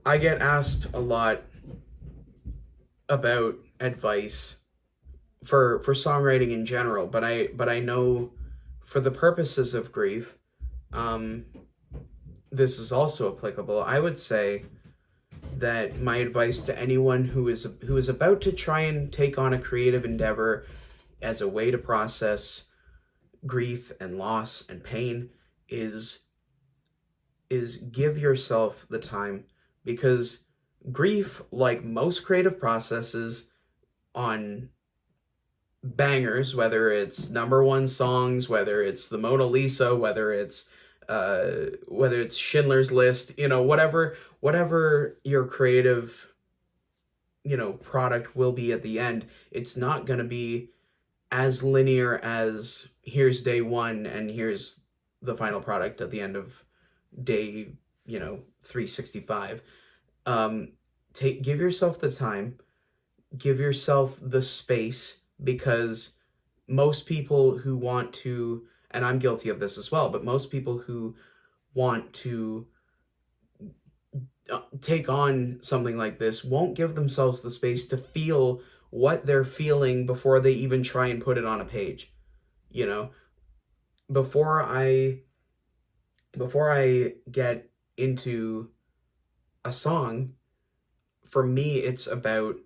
I get asked a lot about advice for songwriting in general, but I know for the purposes of grief, um, this is also applicable. I would say that my advice to anyone who is about to try and take on a creative endeavor as a way to process grief and loss and pain is is give yourself the time, because grief, like most creative processes, on bangers, whether it's number one songs, whether it's the Mona Lisa, whether it's Schindler's List, whatever your creative, product will be at the end, it's not going to be as linear as here's day one and here's the final product at the end of day, 365. Um, give yourself the time, give yourself the space, because most people who want to, and I'm guilty of this as well, but most people who want to take on something like this won't give themselves the space to feel what they're feeling before they even try and put it on a page. You know, before I before I get into a song, for me it's about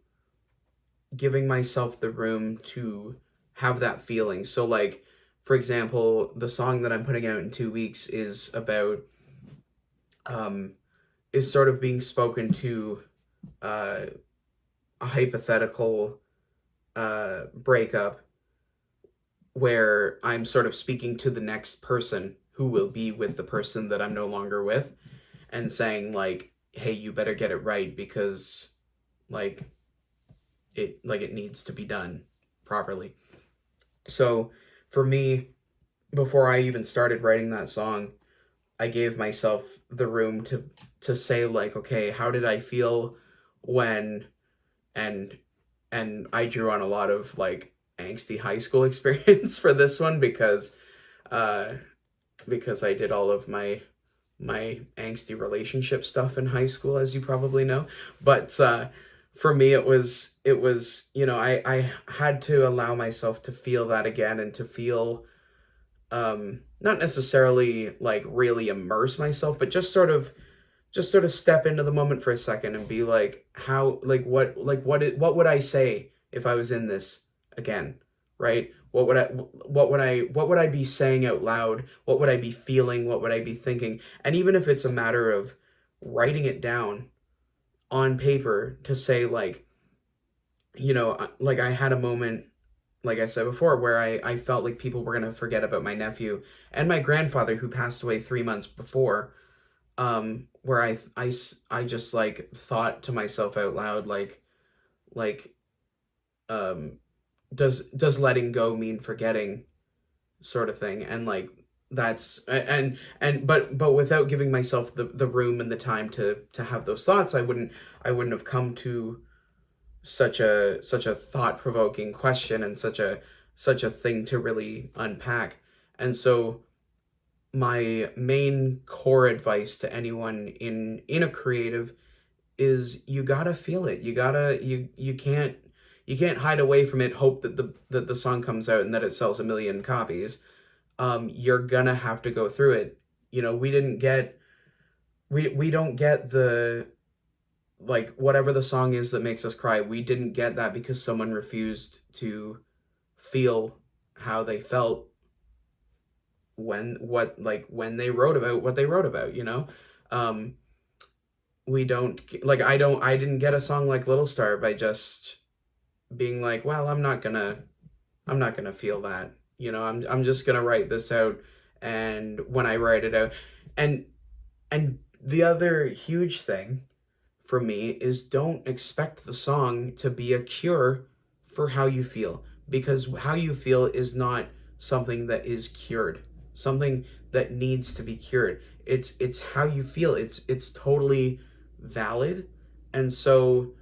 giving myself the room to have that feeling. So like, for example, the song that I'm putting out in 2 weeks um is sort of being spoken to, uh a hypothetical breakup, where I'm sort of speaking to the next person who will be with the person that I'm no longer with, and saying like, hey, you better get it right, because like it needs to be done properly. So for me, before I even started writing that song, I gave myself the room to say like, okay, how did I feel when, and I drew on a lot of like angsty high school experience for this one, uh because I did all of my angsty relationship stuff in high school, as you probably know. But for me, it was I had to allow myself to feel that again, and to feel, not necessarily like really immerse myself, but just sort of step into the moment for a second and be like, how, what would I say if I was in this again, right? What would I be saying out loud? What would I be feeling? What would I be thinking? And even if it's a matter of writing it down on paper to say like, like I had a moment, like I said before, where I felt like people were going to forget about my nephew and my grandfather, who passed away 3 months before, where I just like thought to myself out loud, like um does letting go mean forgetting, sort of thing. And like, that's and but without giving myself the room and the time to have those thoughts, I wouldn't have come to such a thought-provoking question, and such a thing to really unpack. And so my main core advice to anyone in a creative is, you gotta feel it. You can't hide away from it, hope that the song comes out and that it sells a million copies. You're gonna have to go through it. We don't get the, like, whatever the song is that makes us cry, we didn't get that because someone refused to feel how they felt when they wrote about what they wrote about. um we don't like I didn't get a song like Little Star by just being like, well, I'm not gonna feel that. I'm just gonna write this out. And when I write it out, and the other huge thing for me is, don't expect the song to be a cure for how you feel, because how you feel is not something that is cured, something that needs to be cured. It's how you feel. It's totally valid. And so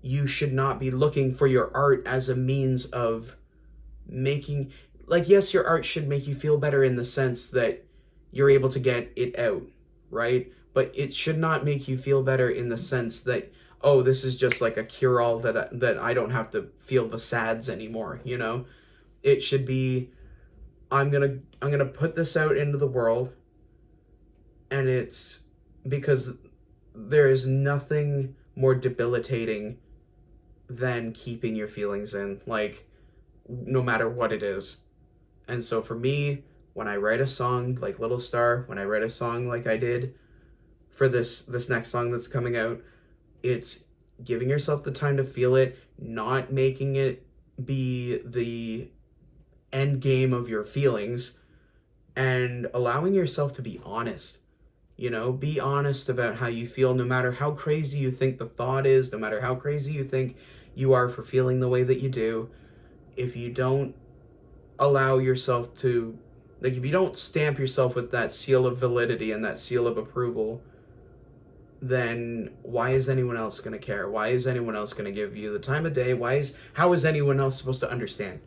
you should not be looking for your art as a means of making, like, yes, your art should make you feel better in the sense that you're able to get it out, right? but it should not make you feel better in the sense that, oh, this is just like a cure-all that I don't have to feel the sads anymore, you know? It should be, I'm gonna put this out into the world, and it's because there is nothing more debilitating than keeping your feelings in, like, no matter what it is. And so for me, when I write a song like Little Star, when I write a song like I did for this next song that's coming out, it's giving yourself the time to feel it, not making it be the end game of your feelings, and allowing yourself to be honest. You know, be honest about how you feel, no matter how crazy you think the thought is, no matter how crazy you think you are for feeling the way that you do. If you don't allow yourself to, like, if you don't stamp yourself with that seal of validity and that seal of approval, then why is anyone else going to care? Why is anyone else going to give you the time of day? How is anyone else supposed to understand?